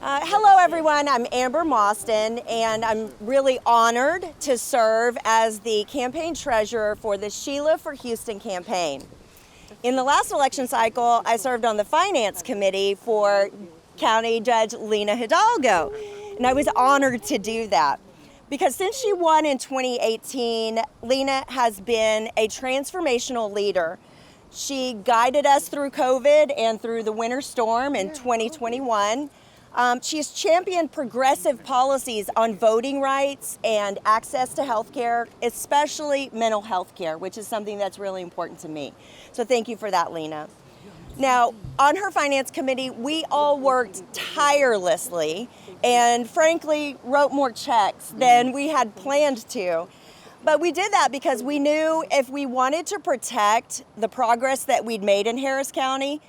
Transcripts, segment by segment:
Hello, everyone. I'm Amber Mostyn, and I'm really honored to serve as the campaign treasurer for the Sheila for Houston campaign. In the last election cycle, I served on the finance committee for County Judge Lina Hidalgo, and I was honored to do that. Because since she won in 2018, Lina has been a transformational leader. She guided us through COVID and through the winter storm in 2021. She's championed progressive policies on voting rights and access to health care, especially mental health care, which is something that's really important to me. So thank you for that, Lina. Now, on her finance committee, we all worked tirelessly and frankly wrote more checks than we had planned to. But we did that because we knew if we wanted to protect the progress that we'd made in Harris County,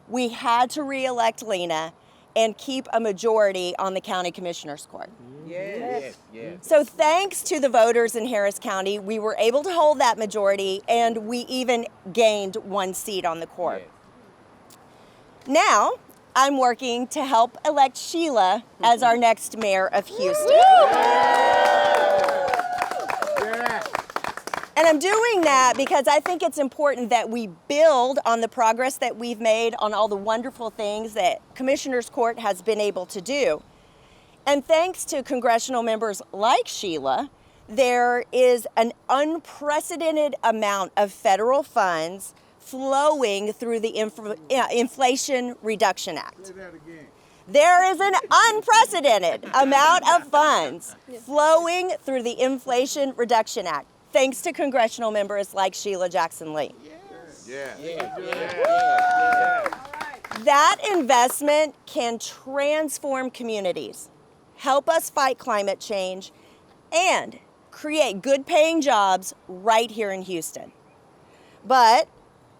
we had to re-elect Lina and keep a majority on the county commissioner's court. Yes. So thanks to the voters in Harris County, we were able to hold that majority, and we even gained one seat on the court. Now, I'm working to help elect Sheila as our next mayor of Houston. And I'm doing that because I think it's important that we build on the progress that we've made on all the wonderful things that Commissioner's Court has been able to do. And thanks to congressional members like Sheila, there is an unprecedented amount of federal funds flowing through the Inflation Reduction Act. Say that again. There is an unprecedented amount of funds flowing through the Inflation Reduction Act, thanks to congressional members like Sheila Jackson Lee. That investment can transform communities, help us fight climate change, and create good paying jobs right here in Houston. But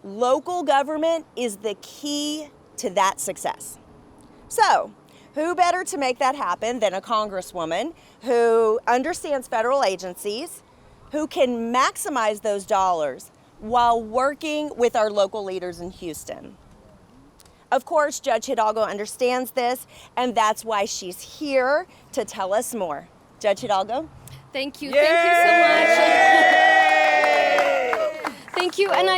local government is the key to that success. So, who better to make that happen than a congresswoman who understands federal agencies, who can maximize those dollars while working with our local leaders in Houston. Of course, Judge Hidalgo understands this, and that's why she's here to tell us more. Judge Hidalgo? Thank you. Thank you so much. Thank you. And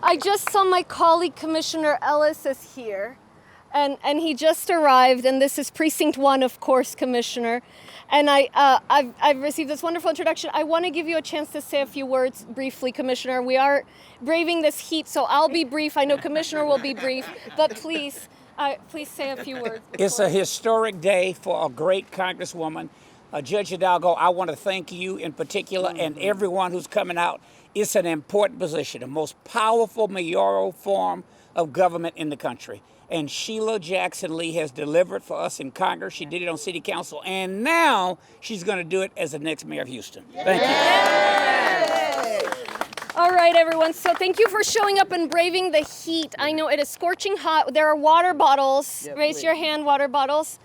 I just saw my colleague, Commissioner Ellis, is here. And he just arrived, and this is Precinct 1, of course, Commissioner. And I've received this wonderful introduction. I want to give you a chance to say a few words briefly, Commissioner. We are braving this heat, so I'll be brief. I know Commissioner will be brief, but please say a few words. It's a historic day for a great Congresswoman. Judge Hidalgo, I want to thank you in particular and everyone who's coming out. It's an important position, the most powerful mayoral form of government in the country. And Sheila Jackson Lee has delivered for us in Congress. She did it on City Council, and now she's going to do it as the next mayor of Houston. Thank you. All right, everyone. So thank you for showing up and braving the heat. I know it is scorching hot. There are water bottles. Raise your hand, water bottles.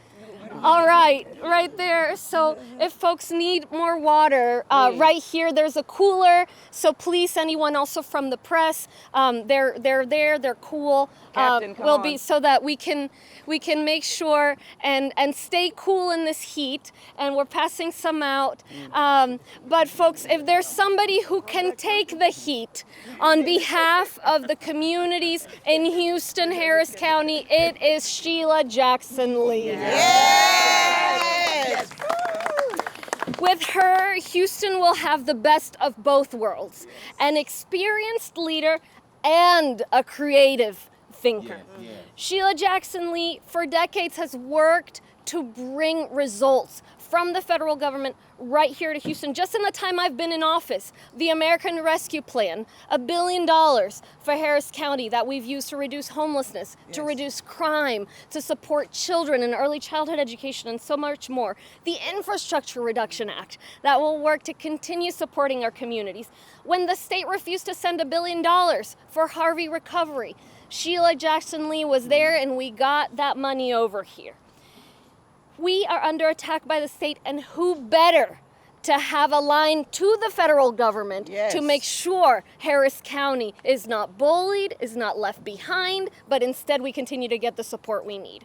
All right, right there. So if folks need more water, right here, there's a cooler. So please, anyone also from the press, they're there, they're cool. Will be so that we can make sure and stay cool in this heat. And we're passing some out. But folks, if there's somebody who can take the heat on behalf of the communities in Houston, Harris County, it is Sheila Jackson Lee. With her, Houston will have the best of both worlds, an experienced leader and a creative thinker. Sheila Jackson Lee, for decades, has worked to bring results from the federal government right here to Houston. Just in the time I've been in office, the American Rescue Plan, $1 billion for Harris County that we've used to reduce homelessness, to reduce crime, to support children in early childhood education, and so much more. The Infrastructure Reduction Act that will work to continue supporting our communities. When the state refused to send $1 billion for Harvey recovery, Sheila Jackson Lee was there, and we got that money over here. We are under attack by the state, and who better to have a line to the federal government to make sure Harris County is not bullied, is not left behind, but instead we continue to get the support we need.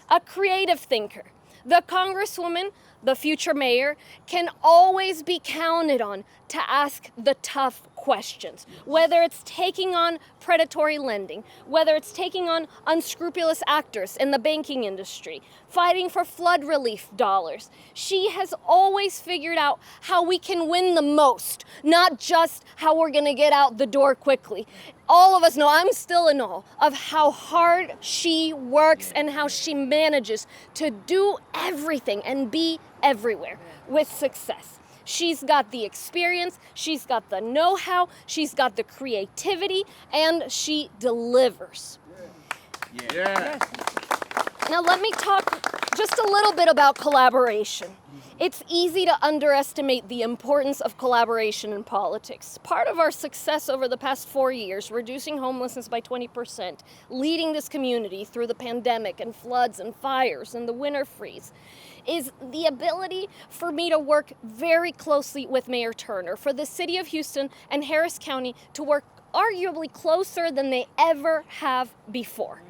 a creative thinker. The Congresswoman, the future mayor, can always be counted on to ask the tough questions, whether it's taking on predatory lending, whether it's taking on unscrupulous actors in the banking industry, fighting for flood relief dollars. She has always figured out how we can win the most, not just how we're gonna get out the door quickly. All of us know, I'm still in awe of how hard she works and how she manages to do everything and be everywhere with success. She's got the experience, she's got the know-how, she's got the creativity, and she delivers. Yeah. Now let me talk just a little bit about collaboration. It's easy to underestimate the importance of collaboration in politics. Part of our success over the past 4 years, reducing homelessness by 20%, leading this community through the pandemic and floods and fires and the winter freeze, is the ability for me to work very closely with Mayor Turner, for the city of Houston and Harris County to work arguably closer than they ever have before.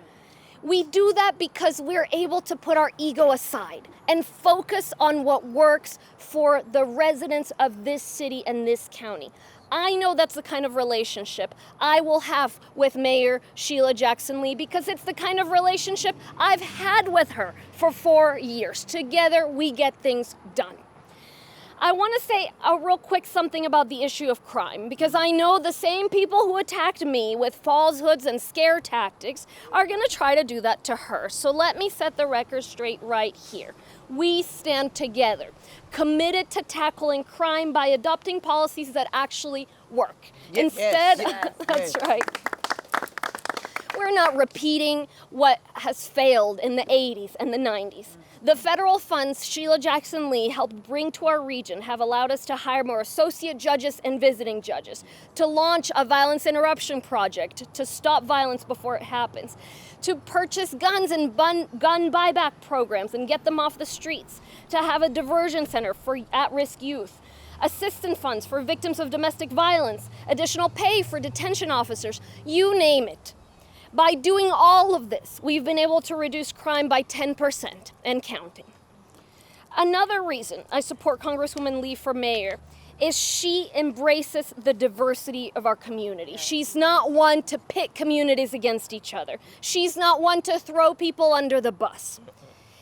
We do that because we're able to put our ego aside and focus on what works for the residents of this city and this county. I know that's the kind of relationship I will have with Mayor Sheila Jackson Lee because it's the kind of relationship I've had with her for 4 years. Together, we get things done. I want to say a real quick something about the issue of crime, because I know the same people who attacked me with falsehoods and scare tactics are going to try to do that to her. So let me set the record straight right here. We stand together, committed to tackling crime by adopting policies that actually work. Instead, that's right. We're not repeating what has failed in the 80s and the 90s. The federal funds Sheila Jackson Lee helped bring to our region have allowed us to hire more associate judges and visiting judges, to launch a violence interruption project to stop violence before it happens, to purchase guns and gun buyback programs and get them off the streets, to have a diversion center for at-risk youth, assistance funds for victims of domestic violence, additional pay for detention officers, you name it. By doing all of this, we've been able to reduce crime by 10% and counting. Another reason I support Congresswoman Lee for mayor is she embraces the diversity of our community. She's not one to pit communities against each other. She's not one to throw people under the bus.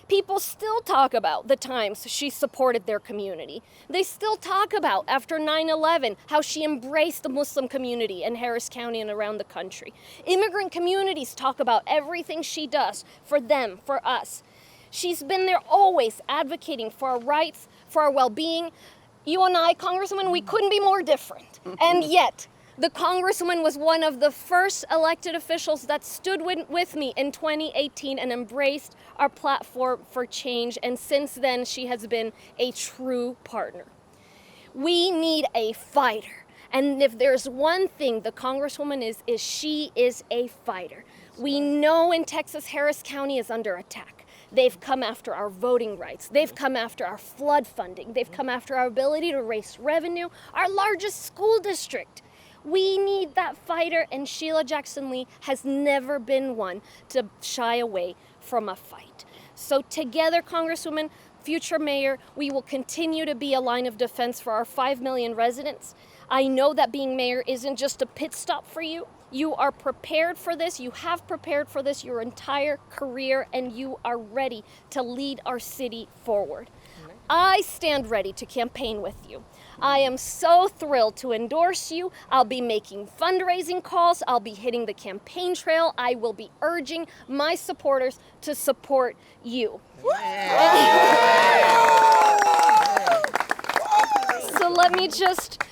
People still talk about the times she supported their community. They still talk about, after 9/11, how she embraced the Muslim community in Harris County and around the country. Immigrant communities talk about everything she does for them, for us. She's been there always advocating for our rights, for our well-being. You and I, Congresswoman, we couldn't be more different. And yet, the Congresswoman was one of the first elected officials that stood with me in 2018 and embraced our platform for change, and since then she has been a true partner. We need a fighter, and if there's one thing the Congresswoman is she is a fighter. We know in Texas, Harris County is under attack. They've come after our voting rights. They've come after our flood funding. They've come after our ability to raise revenue, our largest school district. We need that fighter, and Sheila Jackson Lee has never been one to shy away from a fight. So together, Congresswoman, future mayor, we will continue to be a line of defense for our 5 million residents. I know that being mayor isn't just a pit stop for you. You are prepared for this. You have prepared for this your entire career, and you are ready to lead our city forward. I stand ready to campaign with you. I am so thrilled to endorse you. I'll be making fundraising calls. I'll be hitting the campaign trail. I will be urging my supporters to support you. So let me just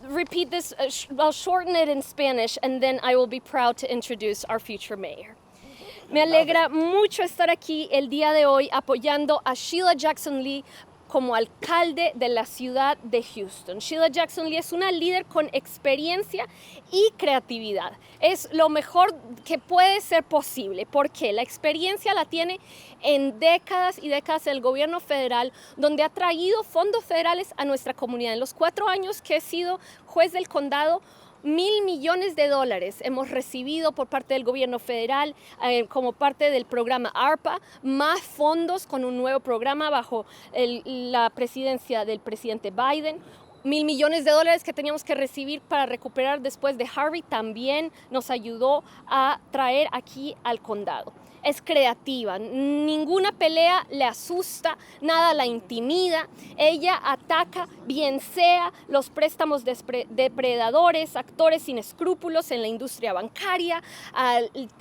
repeat this. I'll shorten it in Spanish, and then I will be proud to introduce our future mayor. Me alegra mucho estar aquí el día de hoy apoyando a Sheila Jackson Lee como alcalde de la ciudad de Houston. Sheila Jackson Lee es una líder con experiencia y creatividad. Es lo mejor que puede ser posible, porque la experiencia la tiene en décadas y décadas del gobierno federal, donde ha traído fondos federales a nuestra comunidad. En los 4 años que he sido juez del condado, 1.000 millones de dólares hemos recibido por parte del gobierno federal como parte del programa ARPA, más fondos con un nuevo programa bajo la presidencia del presidente Biden. 1.000 millones de dólares que teníamos que recibir para recuperar después de Harvey también nos ayudó a traer aquí al condado. Es creativa, ninguna pelea le asusta, nada la intimida. Ella ataca, bien sea los préstamos depredadores, actores sin escrúpulos en la industria bancaria,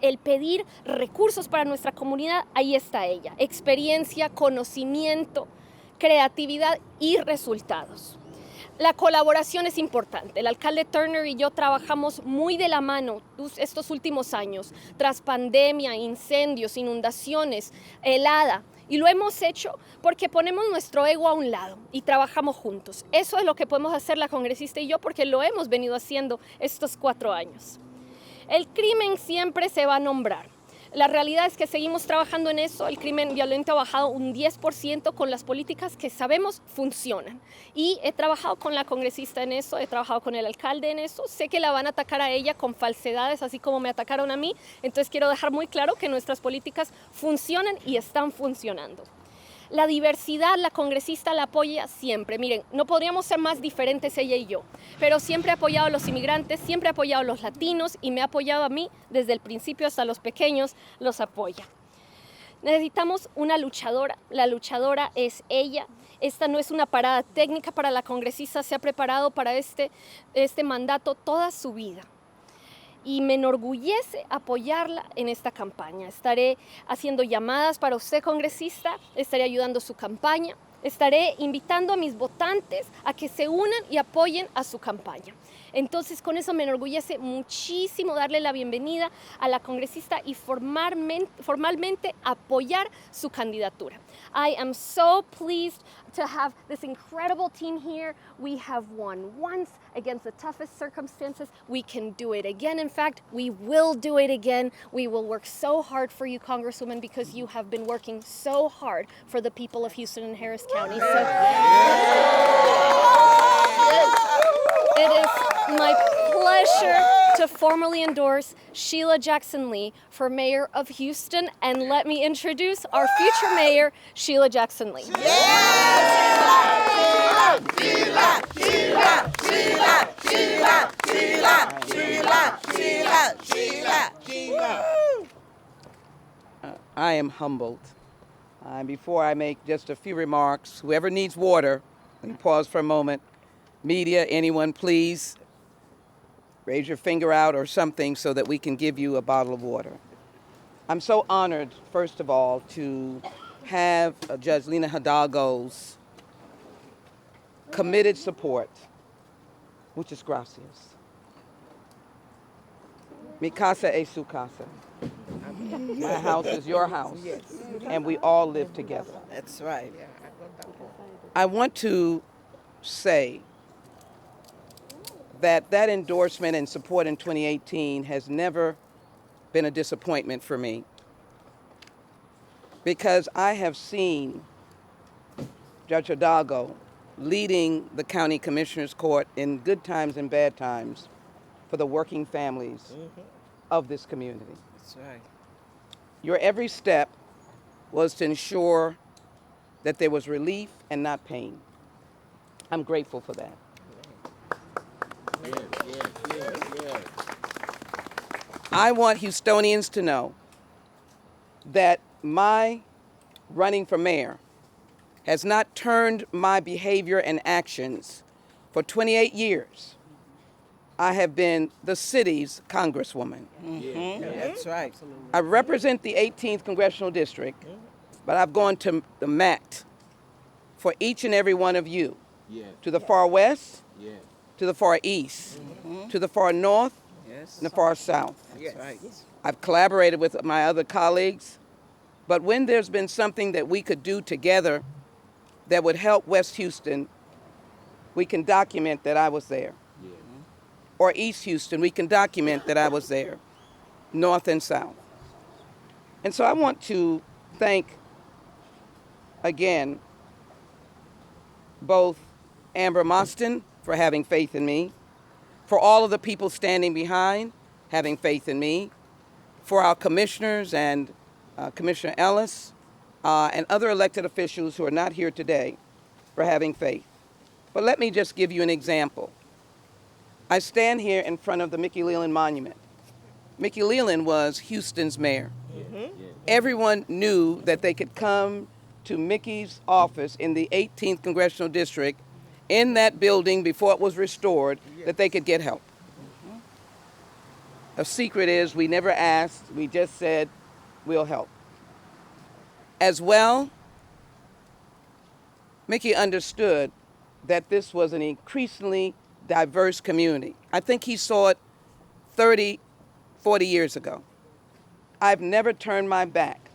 el pedir recursos para nuestra comunidad. Ahí está ella, experiencia, conocimiento, creatividad y resultados. La colaboración es importante. El alcalde Turner y yo trabajamos muy de la mano estos últimos años, tras pandemia, incendios, inundaciones, helada. Y lo hemos hecho porque ponemos nuestro ego a un lado y trabajamos juntos. Eso es lo que podemos hacer la congresista y yo porque lo hemos venido haciendo estos 4 años. El crimen siempre se va a nombrar. La realidad es que seguimos trabajando en eso. El crimen violento ha bajado un 10% con las políticas que sabemos funcionan. Y he trabajado con la congresista en eso, he trabajado con el alcalde en eso. Sé que la van a atacar a ella con falsedades, así como me atacaron a mí. Entonces quiero dejar muy claro que nuestras políticas funcionan y están funcionando. La diversidad, la congresista la apoya siempre. Miren, no podríamos ser más diferentes ella y yo, pero siempre ha apoyado a los inmigrantes, siempre ha apoyado a los latinos y me ha apoyado a mí desde el principio hasta los pequeños, los apoya. Necesitamos una luchadora, la luchadora es ella. Esta no es una parada técnica para la congresista, se ha preparado para este mandato toda su vida. Y me enorgullece apoyarla en esta campaña. Estaré haciendo llamadas para usted, congresista, estaré ayudando su campaña, estaré invitando a mis votantes a que se unan y apoyen a su campaña. Entonces, con eso me enorgullece muchísimo darle la bienvenida a la congresista y formalmente apoyar su candidatura. I am so pleased to have this incredible team here. We have won once against the toughest circumstances. We can do it again. In fact, we will do it again. We will work so hard for you, Congresswoman, because you have been working so hard for the people of Houston and Harris County. So it is my pleasure to formally endorse Sheila Jackson Lee for mayor of Houston. And let me introduce our future mayor, Sheila Jackson Lee. I am humbled. Before I make just a few remarks, whoever needs water, let me pause for a moment. Media, anyone, please raise your finger out or something so that we can give you a bottle of water. I'm so honored, first of all, to have Judge Lina Hidalgo's committed support. Muchas gracias. Mi casa es su casa. My house is your house. Yes. And we all live together. That's right. I want to say that endorsement and support in 2018 has never been a disappointment for me, because I have seen Judge Hidalgo leading the County Commissioners Court in good times and bad times for the working families of this community. That's right. Your every step was to ensure that there was relief and not pain. I'm grateful for that. I want Houstonians to know that my running for mayor has not turned my behavior and actions. For 28 years, I have been the city's congresswoman. That's right. I represent the 18th Congressional District, but I've gone to the mat for each and every one of you, to the far west, to the far east, to the far north, Yes. and the far south. That's right. I've collaborated with my other colleagues, but when there's been something that we could do together that would help West Houston, we can document that I was there. Or East Houston, we can document that I was there, north and south. And so I want to thank, again, both Amber Mostyn for having faith in me, for all of the people standing behind, having faith in me, for our commissioners and Commissioner Ellis and other elected officials who are not here today for having faith. But let me just give you an example. I stand here in front of the Mickey Leland Monument. Mickey Leland was Houston's mayor. Everyone knew that they could come to Mickey's office in the 18th Congressional District in that building before it was restored, that they could get help. The secret is we never asked, we just said, we'll help. As well, Mickey understood that this was an increasingly diverse community. I think he saw it 30, 40 years ago. I've never turned my back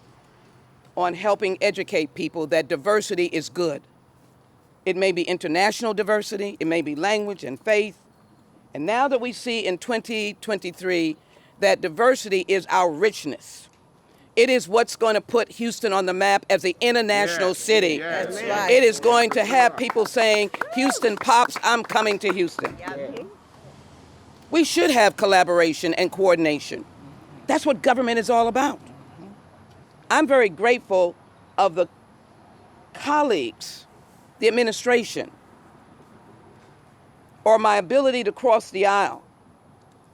on helping educate people that diversity is good. It may be international diversity, it may be language and faith. And now that we see in 2023 that diversity is our richness, it is what's going to put Houston on the map as an international city. That's right. It is going to have people saying, Houston pops, I'm coming to Houston. We should have collaboration and coordination. That's what government is all about. I'm very grateful of the colleagues, the administration, or my ability to cross the aisle,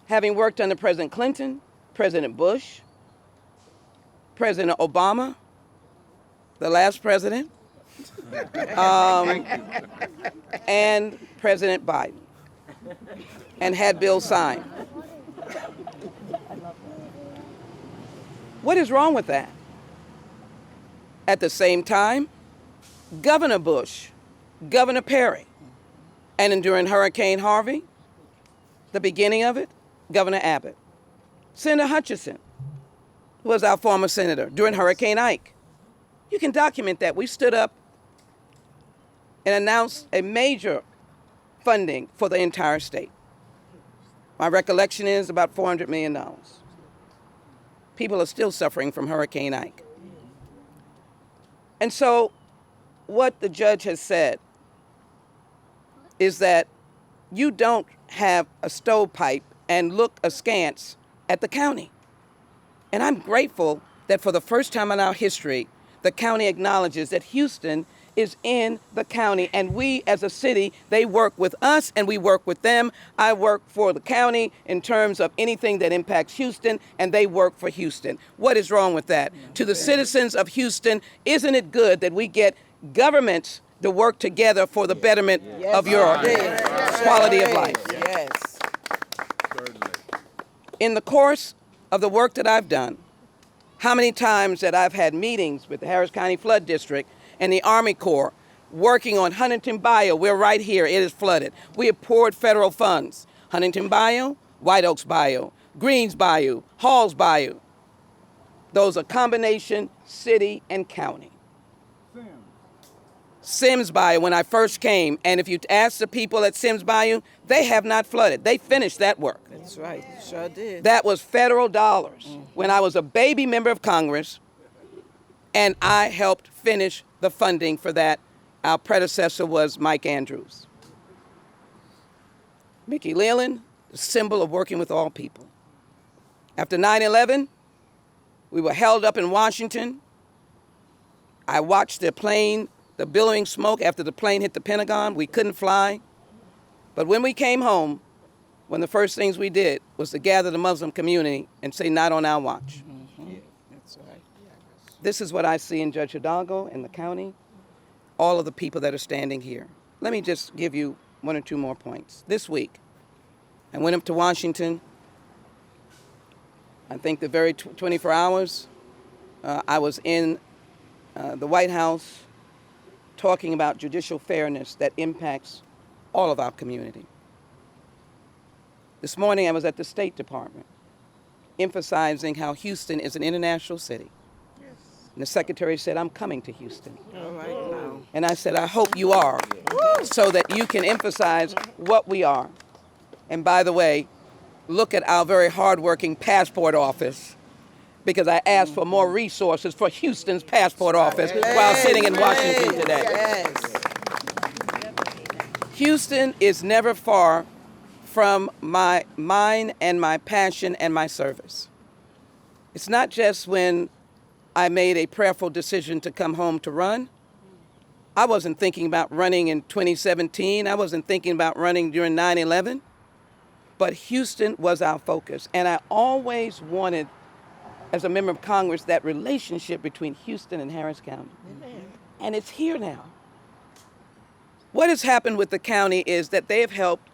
having worked under President Clinton, President Bush, President Obama, the last president, and President Biden, and had bills signed. What is wrong with that? At the same time, Governor Bush, Governor Perry, and then during Hurricane Harvey, the beginning of it, Governor Abbott, Senator Hutchinson, who was our former senator, during Hurricane Ike. You can document that. We stood up and announced a major funding for the entire state. My recollection is about $400 million. People are still suffering from Hurricane Ike. And so what the judge has said is that you don't have a stovepipe and look askance at the county. And I'm grateful that for the first time in our history, the county acknowledges that Houston is in the county, and we as a city, they work with us and we work with them. I work for the county in terms of anything that impacts Houston, and they work for Houston. What is wrong with that? To the citizens of Houston, isn't it good that we get governments to work together for the betterment of your quality of life? Yes. In the course of the work that I've done, how many times that I've had meetings with the Harris County Flood District and the Army Corps working on Huntington Bayou. We're right here, it is flooded. We have poured federal funds. Huntington Bayou, White Oaks Bayou, Greens Bayou, Halls Bayou. Those are combination city and county. Sims Bayou, when I first came, and if you ask the people at Sims Bayou, they have not flooded. They finished that work. That's right. Sure did. That was federal dollars when I was a baby member of Congress, and I helped finish the funding for that. Our predecessor was Mike Andrews. Mickey Leland, the symbol of working with all people. After 9/11, we were held up in Washington. I watched the billowing smoke after the plane hit the Pentagon. We couldn't fly. But when we came home, one of the first things we did was to gather the Muslim community and say, not on our watch. That's right. This is what I see in Judge Hidalgo and the county, all of the people that are standing here. Let me just give you one or two more points. This week, I went up to Washington. I think the very 24 hours, I was in the White House talking about judicial fairness that impacts all of our community. This morning, I was at the State Department, emphasizing how Houston is an international city. And the secretary said, I'm coming to Houston. All right now. And I said, I hope you are, so that you can emphasize what we are. And by the way, look at our very hardworking passport office, because I asked for more resources for Houston's passport office while sitting in Washington today. Yes. Houston is never far from mine and my passion and my service. It's not just when I made a prayerful decision to come home to run. I wasn't thinking about running in 2017. I wasn't thinking about running during 9/11. But Houston was our focus. And I always wanted, as a member of Congress, that relationship between Houston and Harris County. Amen. And it's here now. What has happened with the county is that they have helped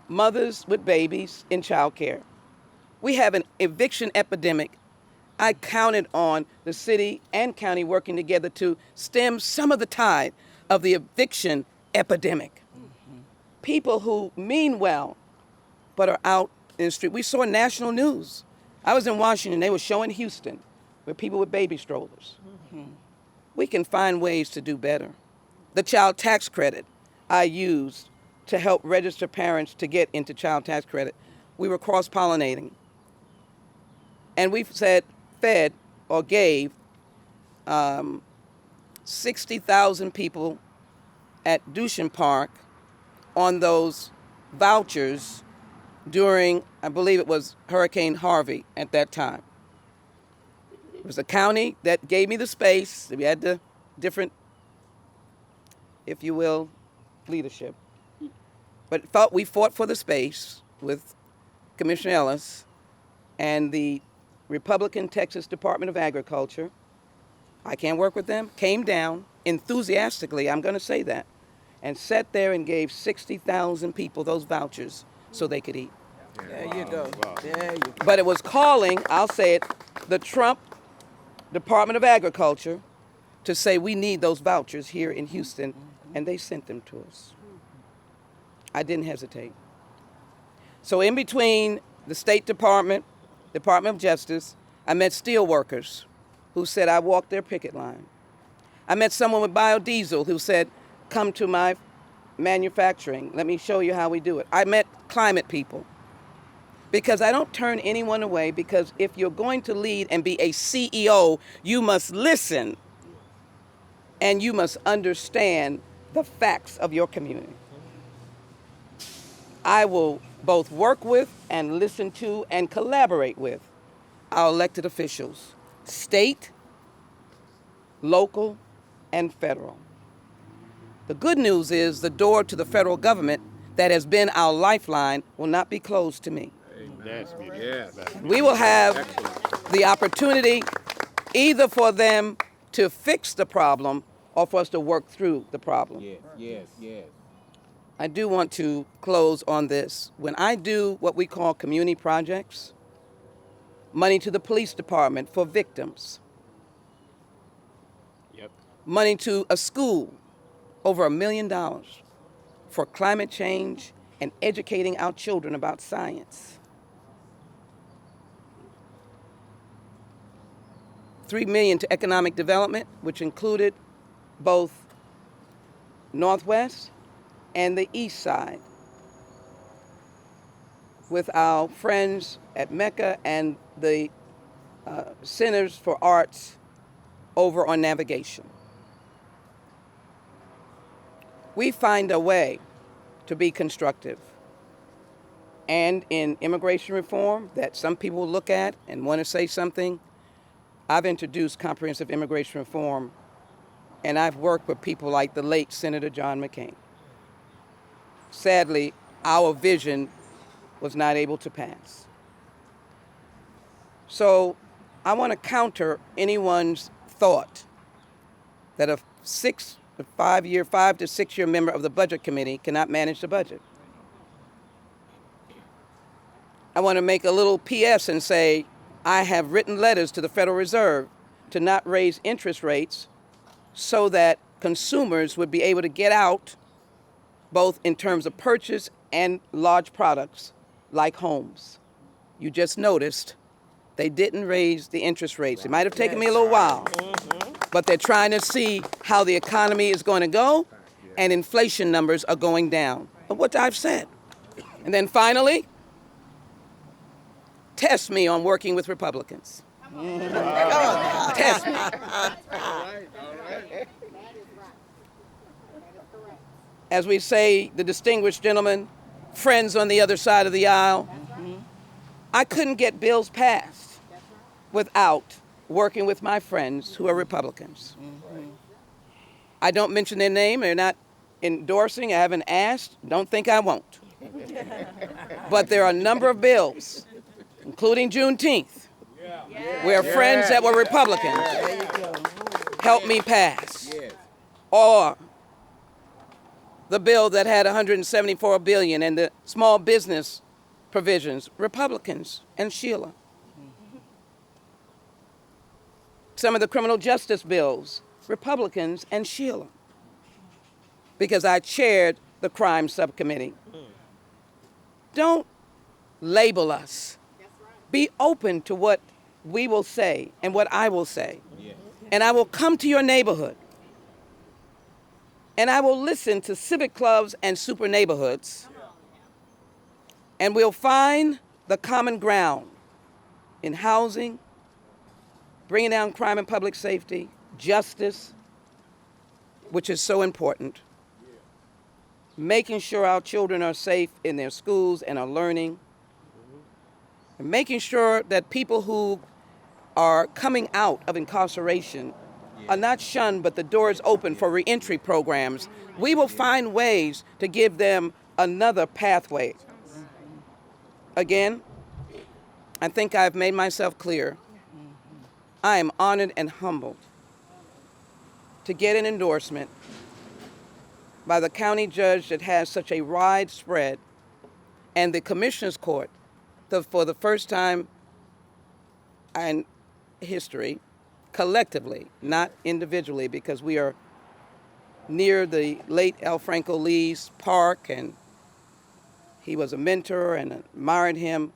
mothers with babies in child care. We have an eviction epidemic. I counted on the city and county working together to stem some of the tide of the eviction epidemic. Mm-hmm. People who mean well, but are out in the street. We saw national news. I was in Washington, they were showing Houston with people with baby strollers. Mm-hmm. We can find ways to do better. The child tax credit I used to help register parents to get into child tax credit. We were cross-pollinating. And we fed or gave 60,000 people at Dushan Park on those vouchers during, I believe it was Hurricane Harvey at that time. It was the county that gave me the space. We had the different, if you will, leadership. But we fought for the space with Commissioner Ellis and the Republican Texas Department of Agriculture. I can't work with them. Came down enthusiastically, I'm going to say that, and sat there and gave 60,000 people those vouchers so they could eat. There you go. There you go. But it was calling, I'll say it, the Trump Department of Agriculture to say we need those vouchers here in Houston, and they sent them to us. I didn't hesitate. So in between the State Department, Department of Justice, I met steel workers who said I walked their picket line. I met someone with biodiesel who said, come to my manufacturing. Let me show you how we do it. I met climate people. Because I don't turn anyone away, because if you're going to lead and be a CEO, you must listen and you must understand the facts of your community. I will both work with and listen to and collaborate with our elected officials, state, local, and federal. The good news is the door to the federal government that has been our lifeline will not be closed to me. We will have the opportunity either for them to fix the problem or for us to work through the problem. Yes. I do want to close on this. When I do what we call community projects, money to the police department for victims, money to a school, over $1 million for climate change and educating our children about science. $3 million to economic development, which included both Northwest and the East Side, with our friends at Mecca and the Centers for Arts over on navigation. We find a way to be constructive. And in immigration reform that some people look at and want to say something, I've introduced comprehensive immigration reform, and I've worked with people like the late Senator John McCain. Sadly, our vision was not able to pass. So I want to counter anyone's thought that a 5 to 6 year member of the Budget Committee cannot manage the budget. I want to make a little PS and say, I have written letters to the Federal Reserve to not raise interest rates so that consumers would be able to get out, both in terms of purchase and large products like homes. You just noticed they didn't raise the interest rates. It might have taken me a little while, but they're trying to see how the economy is going to go, and inflation numbers are going down. But what I've said. And then finally, test me on working with Republicans. Test me. As we say, the distinguished gentleman friends on the other side of the aisle. I couldn't get bills passed without working with my friends who are Republicans. I don't mention their name. They're not endorsing. I haven't asked. Don't think I won't. But there are a number of bills, including Juneteenth, where friends that were Republicans helped me pass. Or the bill that had $174 billion and the small business provisions, Republicans and Sheila. Some of the criminal justice bills, Republicans and Sheila, because I chaired the crime subcommittee. Don't label us. Be open to what we will say and what I will say. And I will come to your neighborhood. And I will listen to civic clubs and super neighborhoods. And we'll find the common ground in housing, bringing down crime and public safety, justice, which is so important, making sure our children are safe in their schools and are learning, and making sure that people who are coming out of incarceration are not shunned, but the door is open for reentry programs. We will find ways to give them another pathway. Again, I think I've made myself clear. I am honored and humbled to get an endorsement by the county judge that has such a wide spread, and the commissioner's court, for the first time in history, collectively, not individually, because we are near the late L. Franco Lee's park, and he was a mentor and admired him,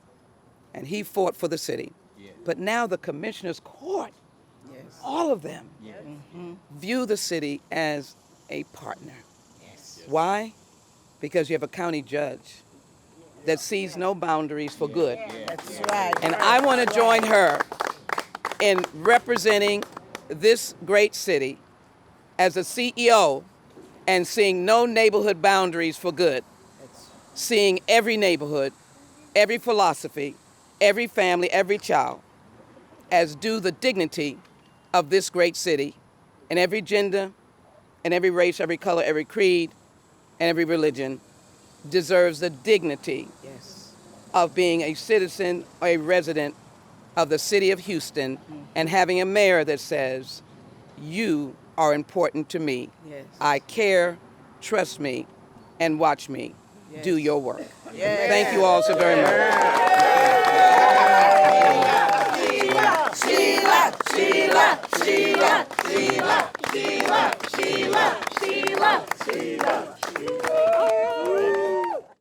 and he fought for the city. But now the commissioner's court, all of them, view the city as a partner. Why? Because you have a county judge that sees no boundaries for good. That's right. And I want to join her in representing this great city as a CEO and seeing no neighborhood boundaries for good. Seeing every neighborhood, every philosophy, every family, every child as due the dignity of this great city, and every gender and every race, every color, every creed, and every religion deserves the dignity of being a citizen or a resident of the city of Houston and having a mayor that says, you are important to me. I care, trust me, and watch me do your work. Thank you all so very much. Sheila, Sheila, Sheila, Sheila, Sheila, Sheila, Sheila, Sheila.